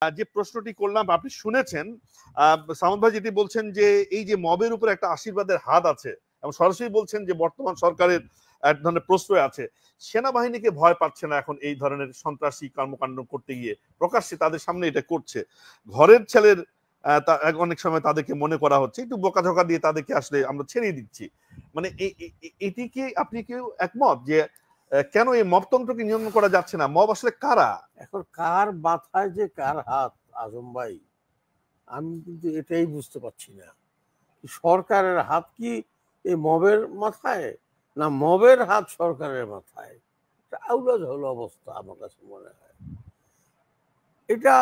যে প্রশ্নটি করলাম আপনি শুনেছেন, সামন্ত ভাই যেটি বলছেন যে এই যে মবের উপর একটা আশীর্বাদের হাত আছে এবং সরাসরি বলছেন যে বর্তমান সরকারের এক ধরনের প্রশ্রয় আছে, সেনাবাহিনীকে ভয় পাচ্ছে না এখন এই ধরনের সন্ত্রাসী কর্মকাণ্ড করতে গিয়ে, প্রকাশ্যে তাদের সামনে এটা করছে। ঘরের ছেলের অনেক সময় তাদেরকে মনে করা হচ্ছে, একটু বোকাঝোকা দিয়ে তাদেরকে আসলে আমরা ছেড়ে দিচ্ছি। মানে এটি কি আপনি কেউ একমত যে কেন এই মবতন্ত্রকে নিয়ন্ত্রণ করা যাচ্ছে না? মব আসলে কারা? এখন কার মাথায় যে কার হাত আজম ভাই, আমি কিন্তু এটাই বুঝতে পারছি না। সরকারের হাত কি এই মবের মাথায়, না মবের হাত সরকারের মাথায়? আউলাদ হলো অবস্থা আমার কাছে মনে হয়। এটা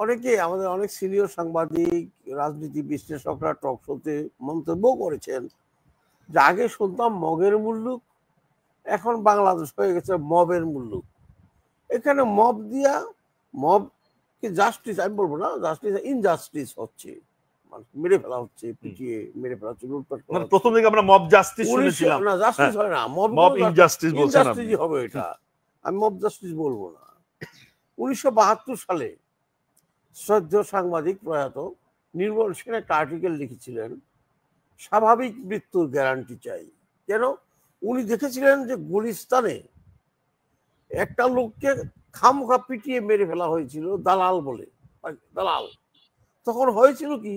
অনেকে, আমাদের অনেক সিনিয়র সাংবাদিক, রাজনীতি বিশ্লেষকরা টক শোতে মন্তব্য করেছেন যে আগে শুনতাম মগের মুল্লুক, এখন বাংলাদেশ হয়ে গেছে মবের মুল্লুক। এখানে মব দিয়া, মবকে জাস্টিস আমি বলবো না, জাস্টিস ইনজাস্টিস হচ্ছে, মেরে ফেলা হচ্ছে, পিটিয়ে মেরে ফেলা হচ্ছে, লুটপাট করা হচ্ছে। প্রথম দিকে আমরা মব জাস্টিস শুনেছিলাম, না জাস্টিস হয় না, মব ইনজাস্টিস বলছেন আপনি। ইনজাস্টিস হবে এটা, আমি মব জাস্টিস বলবো না। 1972 সালে শ্রদ্ধেয় সাংবাদিক প্রয়াত নির্মল সেন একটা আর্টিকেল লিখেছিলেন, স্বাভাবিক মৃত্যুর গ্যারান্টি চাই। কেন? উনি দেখেছিলেন যে গুলিস্তানে একটা লোককে খামখা পিটিয়ে মেরে ফেলা হয়েছিল দালাল বলে, দালাল। তখন হয়েছিল কি,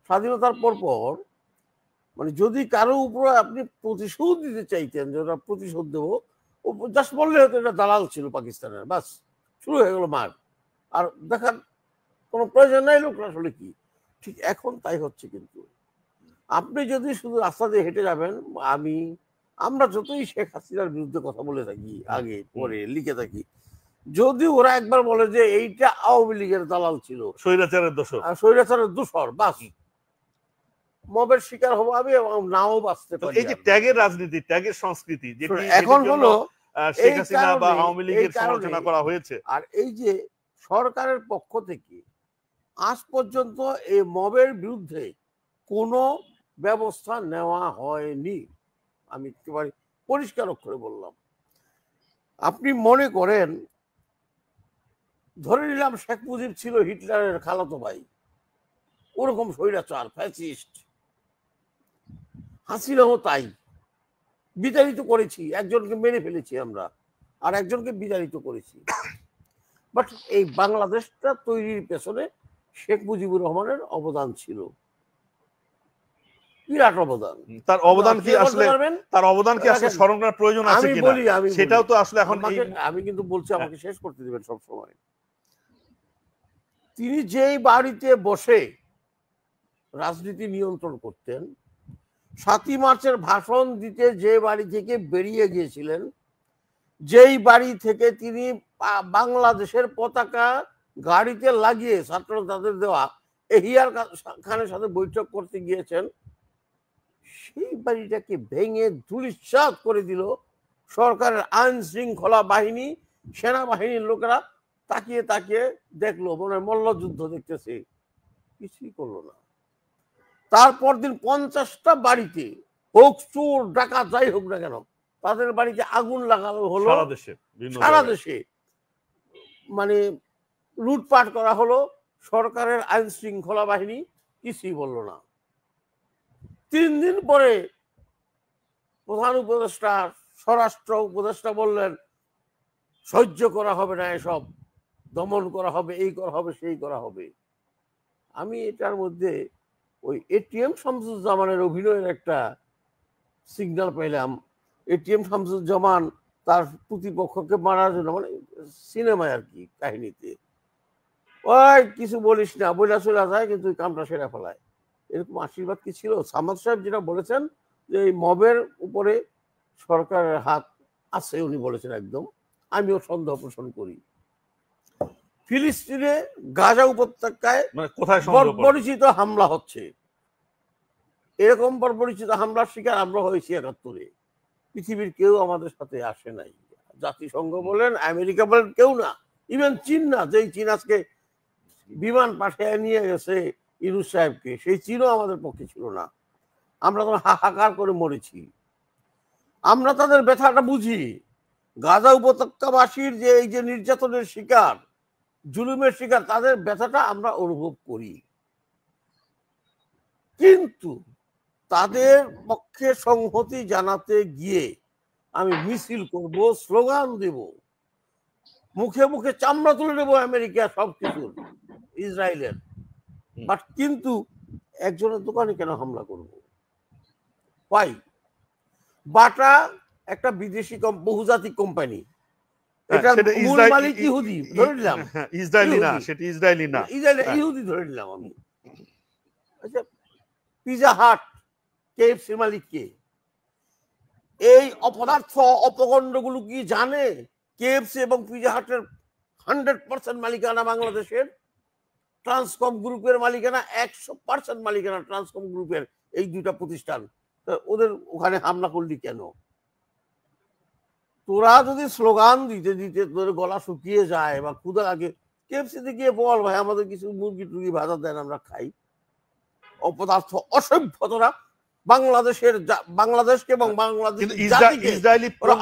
স্বাধীনতার পর মানে যদি কারো উপরে আপনি প্রতিশোধ দিতে চাইতেন, যে ওটা প্রতিশোধ দেবো, ও জাস্ট বললে হয়তো এটা দালাল ছিল পাকিস্তানের, বাস শুরু হয়ে গেল মার, আর দেখার কোনো প্রয়োজন নাই লোকটা আসলে কি। ঠিক এখন তাই হচ্ছে। কিন্তু আপনি যদি শুধু রাস্তা দিয়ে হেঁটে যাবেন, আমরা যতই শেখ হাসিনার বিরুদ্ধে কথা বলে থাকি, আগে পরে লিখে থাকি, যদি ওরা একবার বলে যে এইটা আওয়ামী লীগের দালাল ছিল, স্বৈরাচারের দোষর, স্বৈরাচারের দোষর, বাস মবের শিকার হবো আমি এবং নাও বাঁচতে পারি। এই যে ট্যাগের রাজনীতি, ট্যাগের সংস্কৃতি যেটি এখন হলো শেখ হাসিনা বা আওয়ামী লীগের সমালোচনা করা হয়েছে, আর এই যে সরকারের পক্ষ থেকে আজ পর্যন্ত এই মবের বিরুদ্ধে কোনো ব্যবস্থা নেওয়া হয়নি। আমি একেবারে পরিষ্কার অক্ষরে বললাম। আপনি মনে করেন, ধরে নিলাম শেখ মুজিব ছিল হিটলারের খালাতো ভাই, ওরকম স্বৈরাচার ফ্যাসিস্ট, হাসিনাও তাই। বিতাড়িত করেছি, একজনকে মেরে ফেলেছি আমরা, আর একজনকে বিতাড়িত করেছি। বাট এই বাংলাদেশটা তৈরির পেছনে শেখ মুজিবুর রহমানের অবদান ছিল, বিরাট অবদান। তার অবদান কি আসলে, তার অবদান কি আসলে স্মরণ করার প্রয়োজন আছে কিনা? আমি সেটাও তো আসলে এখন আমি কিন্তু বলছি, আমাকে শেষ করতে দিবেন সব সময়। তিনি যেই বাড়িতে বসে রাজনীতি নিয়ন্ত্রণ করতেন, 7ই মার্চের ভাষণ দিতে যে বাড়ি থেকে বেরিয়ে গিয়েছিলেন, যেই বাড়ি থেকে তিনি বাংলাদেশের পতাকা গাড়িতে লাগিয়ে ছাত্র তাদের দেওয়া এহিয়ার খানের সাথে বৈঠক করতে গিয়েছেন, সেই বাড়িটাকে ভেঙে ধূলিসাৎ করে দিল সরকারের আইন শৃঙ্খলা বাহিনী। সেনাবাহিনীর লোকেরা তাকিয়ে তাকিয়ে দেখলো, মনে হয় মল্লযুদ্ধ দেখতেছে, কিছুই করলো না। তারপর দিন 50টা বাড়িতে, হোক চোর ডাকাত যাই হোক না কেন, তাদের বাড়িতে আগুন লাগানো হলো, সারা দেশে মানে লুটপাট করা হলো। সরকারের আইন শৃঙ্খলা বাহিনী কিছুই বলল না। 3 দিন পরে প্রধান উপদেষ্টা, স্বরাষ্ট্র উপদেষ্টা বললেন সহ্য করা হবে না, এসব দমন করা হবে, এই করা হবে, সেই করা হবে। আমি এটার মধ্যে ওই এটিএম শামসুজ্জামানের অভিনয়ের একটা সিগন্যাল পেলাম। এটিএম শামসুজ্জামান তার প্রতিপক্ষকে মারার জন্য, মানে সিনেমায় আর কি, কাহিনীতে, ওই কিছু বলিস না বইলা চলে যায়, কিন্তু কামটা সেরা ফেলায়। এরকম আশীর্বাদ কি ছিল? সামাদ সাহেব যেটা বলেছেন যে এই মবের উপরে সরকারের হাত আছে, উনি বলেছেন একদম, আমিও সন্দেহ পোষণ করি। ফিলিস্তিনে গাজা উপত্যকায় পরিচিত হামলা হচ্ছে, এরকম পরিচিত হামলার শিকার আমরা হয়েছি 71-এ। পৃথিবীর কেউ আমাদের সাথে আসে নাই, জাতিসংঘ বলেন, আমেরিকা বলেন, কেউ না, ইভেন চীন না, যেই চীন আজকে বিমান পাঠিয়ে নিয়ে গেছে ইউনূস সাহেবকে, সেই চীনও আমাদের পক্ষে ছিল না। আমরা তো হাহাকার করে মরেছি। আমরা তাদের ব্যথাটা বুঝি। গাজা উপত্যকাবাসীর যে এই যে নির্যাতনের শিকার, জুলুমের শিকার, তাদের ব্যথাটা আমরা অনুভব করি, কিন্তু তাদের পক্ষে সংহতি জানাতে গিয়ে আমি মিছিল করব, স্লোগান দেব, মুখে মুখে চামড়া তুলে নেবো আমেরিকা সবকিছু ইসরায়েলের, বাট কিন্তু একজনের দোকানে কেন হামলা করব? ওয়াই? বাটা একটা বিদেশি বহুজাতিক কোম্পানি, এটার মূল মালিক ইহুদি ধরে নিলাম, ইসরায়েলি না, সেটা ইসরায়েলি না, ইহুদি ধরে নিলাম আমি। আচ্ছা, পিজা হাট কেএফসি মালিক কে? এই অপদার্থ অপকণ্ডগুলো কি জানে কেএফসি এবং পিজা হাটের 100% মালিকানা বাংলাদেশের? ট্রান্সকম গ্রুপের মালিকানা 100% মালিকানা ট্রান্সকম গ্রুপের, এই দুইটা প্রতিষ্ঠান। ওদের ওখানে হামলা করলি কেন? তোরা যদি স্লোগান দিতে দিতে তোদের গলা শুকিয়ে যায় বা ক্ষুধা লাগে, কেএফসিতে গিয়ে বল ভাই আমাদের কিছু মুরগি টুরগি ভাজা দেন, আমরা খাই। অপদার্থ অসভ্য তোরা বাংলাদেশকে এবং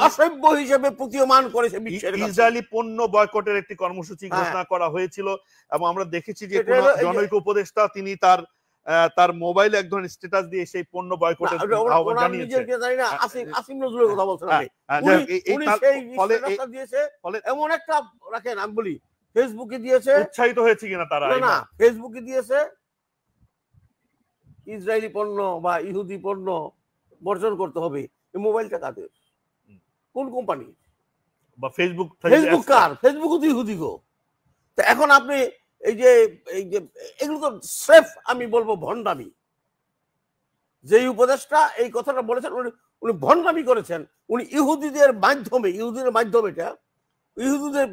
অসভ্য হিসেবে প্রতীয়মান করেছে বিশ্বের। ইসরায়েলি পণ্য বয়কটের একটি কর্মসূচি ঘোষণা করা হয়েছিল এবং আমরা দেখেছি যে জনৈক উপদেষ্টা তিনি তার মোবাইলে এক ধরনের স্ট্যাটাস দিয়ে সেই পণ্য বয়কটের আহ্বান জানিয়েছেন। আসিম নজরুলের কথা বলছেন ফলে এমন একটা রাখেন, আমি বলি ফেসবুকে দিয়েছে, উৎসাহিত হয়েছে কিনা তারা? না, ফেসবুকে দিয়েছে ইসরায়েলি পণ্য বা ইহুদি পণ্য বর্জন করতে হবে। এই মোবাইলটা কাদের, কোন কোম্পানি? বা ফেসবুক কার? ফেসবুক তো ইহুদি গো। তো এখন আপনি এই যে এগুলো তো স্রেফ আমি বলবো ভণ্ডামি। যে উপদেষ্টা এই কথাটা বলেছেন উনি ভণ্ডামি করেছেন। উনি ইহুদিদের মাধ্যমে ইহুদিদের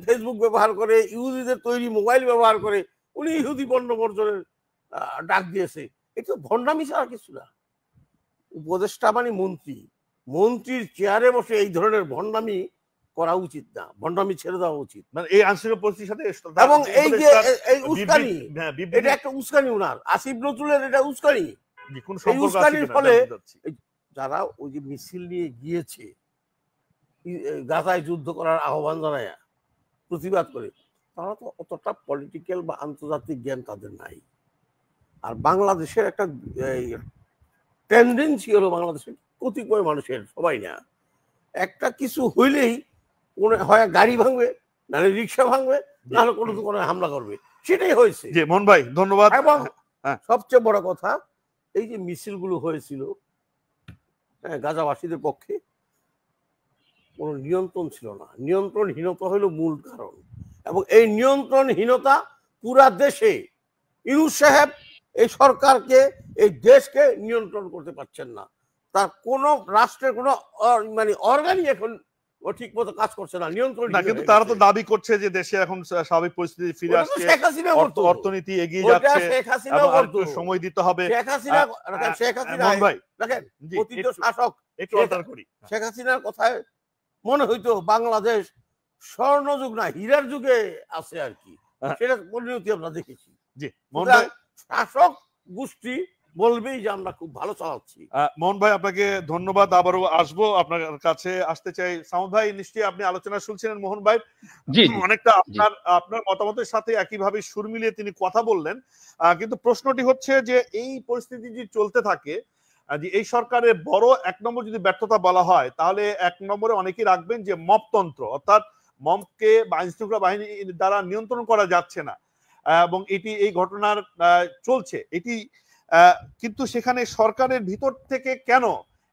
ফেসবুক ব্যবহার করে, ইহুদিদের তৈরি মোবাইল ব্যবহার করে উনি ইহুদি পণ্য বর্জনের ডাক দিয়েছে। এটা ভণ্ডামি ছাড়া কিছু না। উপদেষ্টা মানে মন্ত্রীর চেয়ারে বসে এই ধরনের ভণ্ডামি করা উচিত না, ভণ্ডামি ছেড়ে দেওয়া উচিত। মানে এই আঞ্চলিক পরিস্থিতির সাথে এবং এই যে এই উস্কানি, এটা একটা উস্কানি উনার, আসিফ নজরুলের এটা উস্কানি। এই উস্কানির ফলে যারা ওই যে মিছিল নিয়ে গিয়েছে গাজায় যুদ্ধ করার আহ্বান জানায় প্রতিবাদ করে, তারা তো অতটা পলিটিক্যাল বা আন্তর্জাতিক জ্ঞান তাদের নাই। আর বাংলাদেশের একটা টেন্ডেন্সি হলো, বাংলাদেশের কতিপয় মানুষের, সবাই না, একটা কিছু হইলেই হয় গাড়ি ভাঙবে, নাহলে রিক্সা ভাঙবে, নাহলে কোনো দোকানে হামলা করবে। সেটাই হয়েছে। মোহন ভাই ধন্যবাদ। এবং সবচেয়ে বড় কথা, এই যে মিছিলগুলো হয়েছিল গাজাবাসীদের পক্ষে, কোনো নিয়ন্ত্রণ ছিল না। নিয়ন্ত্রণহীনতা হলো মূল কারণ। এবং এই নিয়ন্ত্রণহীনতা পুরা দেশে ইউনূস সাহেব এই সরকারকে, এই দেশকে নিয়ন্ত্রণ করতে পারছেন না। তার কোন রাষ্ট্রের কোন মানে অর্গানই এখন ঠিক মতো কাজ করছে না, নিয়ন্ত্রণ না। কিন্তু তারা তো দাবি করছে যে দেশে এখন স্বাভাবিক পরিস্থিতি ফিরে আসছে, অর্থনীতি এগিয়ে যাচ্ছে, সময় দিতে হবে। শেখ হাসিনার কথায় মনে হইতো বাংলাদেশ স্বর্ণযুগ না হীরার যুগে আছে আর কি, সেটা পরিণতি আমরা দেখেছি। শাসক গোষ্ঠী বলবেই যে আমরা খুব ভালো চালাচ্ছি। মোহন ভাই আপনাকে ধন্যবাদ, আবারও আসবো আপনার কাছে। আসতে চাই সাউদ ভাই, নিশ্চয়ই আপনি আলোচনা শুনছিলেন মোহন ভাই, অনেকটা আপনার মতামতের সাথে একইভাবে সুর মিলিয়ে তিনি কথা বললেন। কিন্তু প্রশ্নটি হচ্ছে যে এই পরিস্থিতি যদি চলতে থাকে, যে এই সরকারের বড় এক নম্বর যদি ব্যর্থতা বলা হয়, তাহলে এক নম্বরে অনেকেই রাখবেন যে মপতন্ত্র, অর্থাৎ মপকে আইন শৃঙ্খলা বাহিনী দ্বারা নিয়ন্ত্রণ করা যাচ্ছে না এবং এটি এই ঘটনার চলছে এটি। কিন্তু সেখানে সরকারের ভিতর থেকে কেন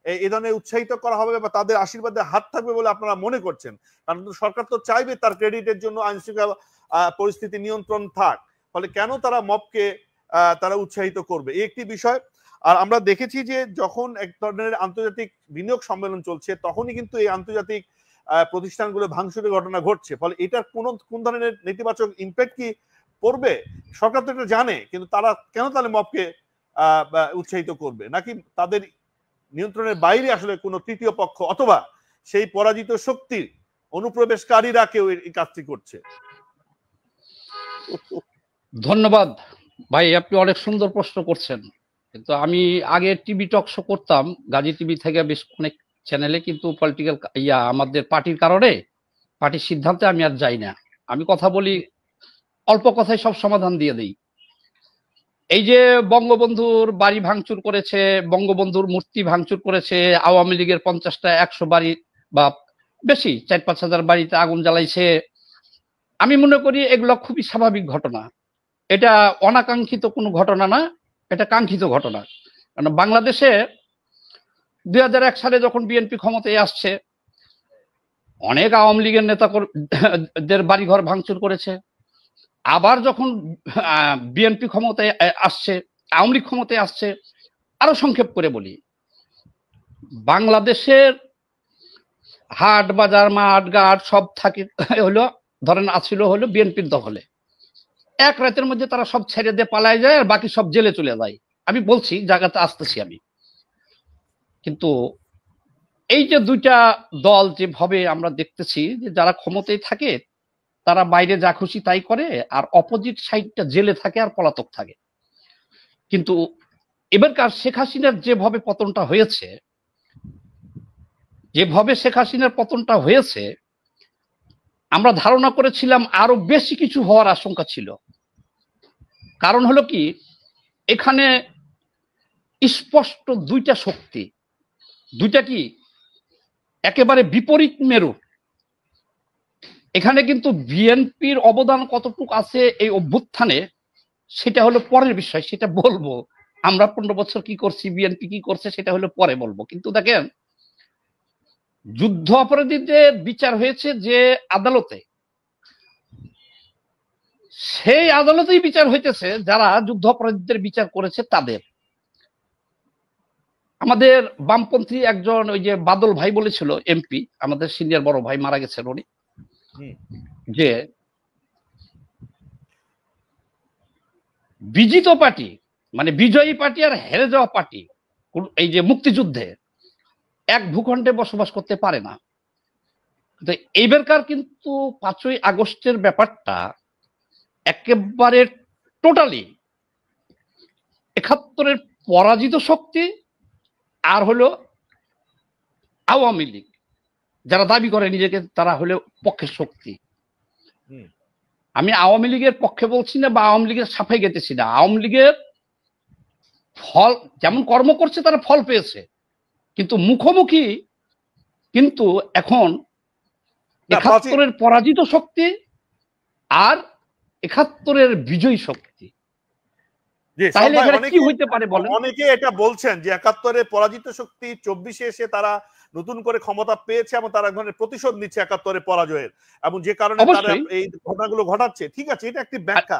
এই ধরনের উৎসাহিত করা হবে বা তাদের আশীর্বাদের হাত থাকবে বলে আপনারা মনে করছেন? কারণ সরকার তো চাইবে তার ক্রেডিটের জন্য আইন শৃঙ্খলা পরিস্থিতি নিয়ন্ত্রণ থাক, ফলে কেন তারা মপকে তারা উৎসাহিত করবে, এই একটি বিষয়। আর আমরা দেখেছি যে যখন এক ধরনের আন্তর্জাতিক বিনিয়োগ সম্মেলন চলছে, তখনই কিন্তু এই আন্তর্জাতিক প্রতিষ্ঠানগুলো ভাঙচুরের ঘটনা ঘটছে। ফলে এটার কোন ধরনের নেতিবাচক ইম্প্যাক্ট কি পড়বে? সরকার তো এটা জানে, কিন্তু তারা কেন তাহলে মপকে উৎসাহিত করবে? নাকি তাদের নিয়ন্ত্রণের বাইরে আসলে কোনো তৃতীয় পক্ষ অথবা সেই পরাজিত শক্তির অনুপ্রবেশকারীরা কেউ এই কাজটি করছে? ধন্যবাদ ভাই, আপনি অনেক সুন্দর প্রশ্ন করছেন। কিন্তু আমি আগে টিভি টক শো করতাম গাজী টিভি থেকে বেশ অনেক চ্যানেলে, কিন্তু পলিটিক্যাল আমাদের পার্টির কারণে, পার্টির সিদ্ধান্তে আমি আর যাই না। আমি কথা বলি অল্প কথায় সব সমাধান দিয়ে দেই। এই যে বঙ্গবন্ধুর বাড়ি ভাঙচুর করেছে, বঙ্গবন্ধুর মূর্তি ভাঙচুর করেছে, আওয়ামী লীগের 50টা 100 বাড়ি বা বেশি 4-5 হাজার বাড়িতে আগুন জ্বালাইছে, আমি মনে করি এগুলো খুবই স্বাভাবিক ঘটনা। এটা অনাকাঙ্ক্ষিত কোনো ঘটনা না, এটা কাঙ্ক্ষিত ঘটনা। কারণ বাংলাদেশে 2001 সালে যখন বিএনপি ক্ষমতায় আসছে, অনেক আওয়ামী লীগের নেতাদের বাড়িঘর ভাঙচুর করেছে। আবার যখন বিএনপি ক্ষমতায় আসছে, আওয়ামী লীগ ক্ষমতায় আসছে, আরো সংক্ষেপ করে বলি, বাংলাদেশের হাট বাজার মাঠ ঘাট সব থাকে হলো, ধরেন আছিল হলো বিএনপির দখলে। এক রাতের মধ্যে তারা সব ছেড়ে দিয়ে পালায় যায় আর বাকি সব জেলে চলে যায়। আমি বলছি, জায়গাতে আসতেছি আমি। কিন্তু এই যে দুইটা দল যেভাবে আমরা দেখতেছি, যে যারা ক্ষমতায় থাকে তারা বাইরে যা খুশি তাই করে, আর অপোজিট সাইডটা জেলে থাকে আর পলাতক থাকে। কিন্তু এবারকার শেখ হাসিনার যেভাবে পতনটা হয়েছে, আমরা ধারণা করেছিলাম আরো বেশি কিছু হওয়ার আশঙ্কা ছিল। কারণ হলো কি, এখানে স্পষ্ট দুইটা শক্তি, দুইটা কি একেবারে বিপরীত মেরু। এখানে কিন্তু বিএনপির অবদান কতটুকু আছে এই অভ্যুত্থানে, সেটা হলো পরের বিষয়, সেটা বলবো। আমরা 15 বছর কি করছি, বিএনপি কি করছে, সেটা হলো পরে বলবো। কিন্তু দেখেন, যুদ্ধ অপরাধীদের বিচার হয়েছে যে আদালতে, সেই আদালতেই বিচার হইতেছে যারা যুদ্ধ অপরাধীদের বিচার করেছে তাদের। আমাদের বামপন্থী একজন ওই যে বাদল ভাই বলেছিল, এমপি, আমাদের সিনিয়র বড় ভাই, মারা গেছেন উনি, যে বিজিত পার্টি মানে বিজয়ী পার্টি আর হেরে যাওয়া পার্টি এই যে মুক্তিযুদ্ধে এক ভূখণ্ডে বসবাস করতে পারে না। এইবারকার কিন্তু 5ই আগস্টের ব্যাপারটা একেবারে টোটালি 71-এর পরাজিত শক্তি আর হলো আওয়ামী লীগ, যারা দাবি করে নিজেকে তারা হলো পক্ষের শক্তি। আমি আওয়ামী লীগের পক্ষে বলছি না বা আওয়ামী লীগের সাফাই গেতেছি না। আওয়ামী লীগের ফল যেমন কর্ম করছে তারা ফল পেয়েছে, কিন্তু মুখোমুখি কিন্তু এখন 71-এর পরাজিত শক্তি আর 71-এর বিজয়ী শক্তি। তাহলে এখানে কি হইতে পারে বলেন? অনেকে এটা বলছেন যে 71-এর পরাজিত শক্তি 24-এ এসে তারা নতুন করে ক্ষমতা পেয়েছে এবং তারা এক ধরনের প্রতিশোধ নিচ্ছে 71-এর পরাজয়ের, এবং যে কারণে তারা এই ঘটনাগুলো ঘটাচ্ছে। ঠিক আছে, এটা একটি ব্যাখ্যা।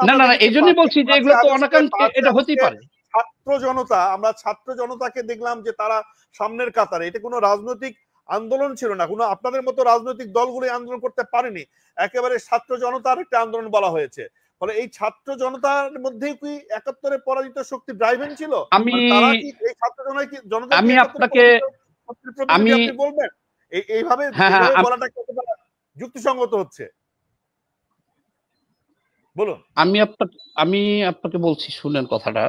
না না, এই জন্যই বলছি যে এগুলো তো অনাকাঙ্ক্ষিত, এটা হতেই পারে। আমরা ছাত্র জনতাকে দেখলাম যে তারা সামনের কাতারে। এটা কোনো রাজনৈতিক আন্দোলন ছিল না, কোনো আপনাদের মতো রাজনৈতিক দলগুলো আন্দোলন করতে পারেনি, একেবারে ছাত্র জনতার একটা আন্দোলন বলা হয়েছে। ফলে এই ছাত্র জনতার মধ্যে কি 71-এর পরাজিত শক্তি ড্রাইভেন ছিল? আমি আপনাকে বলবেন এইভাবে বলাটা কতটা যুক্তিসঙ্গত হচ্ছে বলুন। আমি আপনাকে বলছি, শুনেন কথাটা।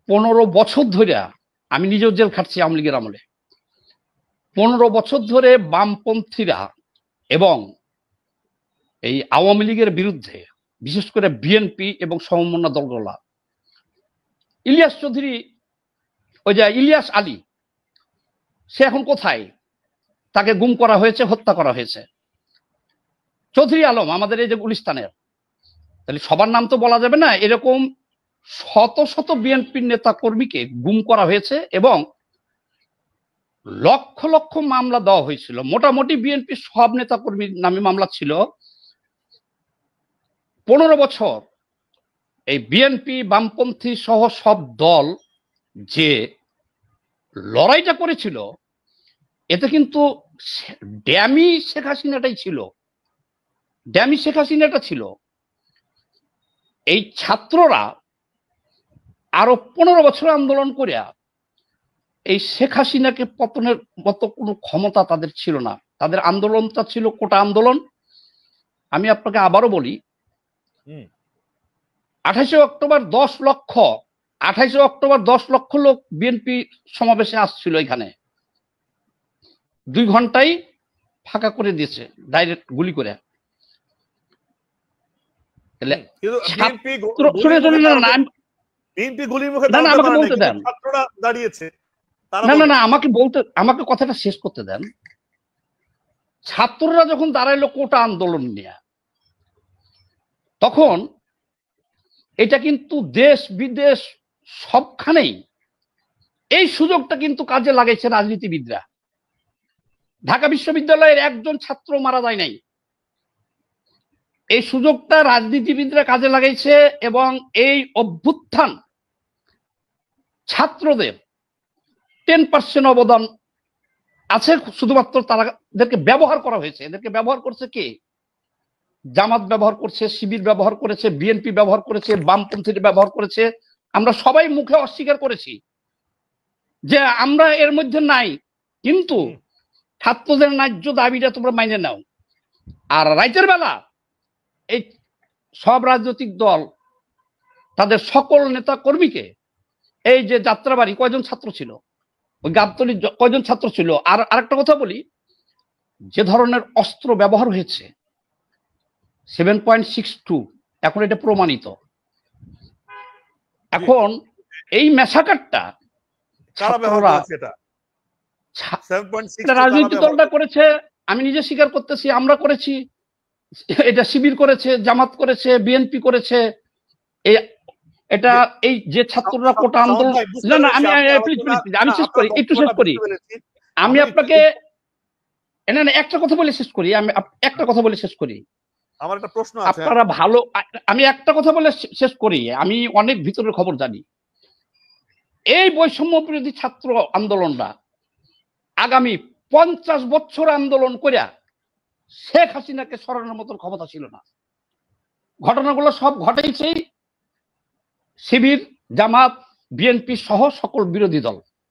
15 বছর ধরে আমি নিজেও জেল খাটছি আওয়ামী লীগের আমলে। 15 বছর ধরে বামপন্থীরা এবং এই আওয়ামী লীগের বিরুদ্ধে, বিশেষ করে বিএনপি এবং সমমনা দলগুলা, ইলিয়াস চৌধুরী, ওই যে ইলিয়াস আলী, সে এখন কোথায়? তাকে গুম করা হয়েছে, হত্যা করা হয়েছে। চৌধুরী আলম আমাদের এই যে গুলিস্তানের, তাহলে সবার নাম তো বলা যাবে না, এরকম শত শত বিএনপির নেতা কর্মীকে গুম করা হয়েছে এবং লক্ষ লক্ষ মামলা দেওয়া হয়েছিল। মোটামুটি বিএনপির সব নেতা কর্মীর নামে মামলা ছিল। 15 বছর এই বিএনপি, বামপন্থী সহ সব দল যে লড়াইটা করেছিল, এতে কিন্তু ড্যামি শেখ হাসিনাটাই ছিল, ড্যামি শেখ হাসিনাটা ছিল। এই ছাত্ররা আরো 15 বছর আন্দোলন করিয়া এই শেখ হাসিনাকে পতনের মতো কোনো ক্ষমতা তাদের ছিল না। তাদের আন্দোলনটা ছিল কোটা আন্দোলন। আমি আপনাকে আবারও বলি, 28 অক্টোবর 10 লক্ষ লোক বিএনপি সমাবেশে আসছিল। এখানে 2 ঘন্টায় ফাঁকা করে দিয়েছে ডাইরেক্ট গুলি করে। তাহলে কিন্তু শুনে শুনে বিএনপি গুলির মুখে না আমাকে বলতে দেন, ছাত্ররা দাঁড়িয়েছে। না আমাকে কথাটা শেষ করতে দেন। ছাত্ররা যখন দাঁড়াইলো কোটা আন্দোলন নিয়ে, তখন এটা কিন্তু দেশ বিদেশ সবখানেই এই সুযোগটা কিন্তু কাজে লাগাইছে রাজনীতিবিদরা। ঢাকা বিশ্ববিদ্যালয়ের একজন ছাত্র মারা যায় নাই, এই সুযোগটা রাজনীতিবিদরা কাজে লাগাইছে। এবং এই অভ্যুত্থান ছাত্রদের 10% অবদান আছে, শুধুমাত্র তাদেরকে ব্যবহার করা হয়েছে। এদেরকে ব্যবহার করছে কে? জামাত ব্যবহার করছে, শিবির ব্যবহার করেছে, বিএনপি ব্যবহার করেছে, বামপন্থীরা ব্যবহার করেছে। আমরা সবাই মুখে অস্বীকার করেছি যে আমরা এর মধ্যে নাই, কিন্তু ছাত্রদের ন্যায্য দাবিটা তোমরা মাইনে নাও। আর রাইতের বেলা এই সব রাজনৈতিক দল তাদের সকল নেতা কর্মীকে, এই যে যাত্রাবাড়ি কয়জন ছাত্র ছিল, ওই গাবতলী কয়জন ছাত্র ছিল। আর আরেকটা কথা বলি, যে ধরনের অস্ত্র ব্যবহার হয়েছে 7.62, এখন এটা প্রমাণিত। এখন এই মেসাকারটা রাজনৈতিক দলটা করেছে, আমি নিজে স্বীকার করতেছি, আমরা করেছি, এটা শিবির করেছে, জামাত করেছে, বিএনপি করেছে। এটা এই যে ছাত্ররা কোটা আন্দোলন, না আমি আমি শেষ করি, একটু শেষ করি। আমি আপনাকে একটা কথা বলে শেষ করি, আমি একটা কথা বলে শেষ করি। আমার একটা প্রশ্ন আছে, আপনারা ভালো, আমি একটা কথা বলে শেষ করি। আমি অনেক ভিতরের খবর জানি। এই বৈষম্য বিরোধী ছাত্র আন্দোলনটা আগামী 50 বছর আন্দোলন করিয়া শেখ হাসিনাকে সরানোর মতন ক্ষমতা ছিল না। ঘটনাগুলো সব ঘটেছে শিবির, জামাত, বিএনপি সহ সকল বিরোধী দল।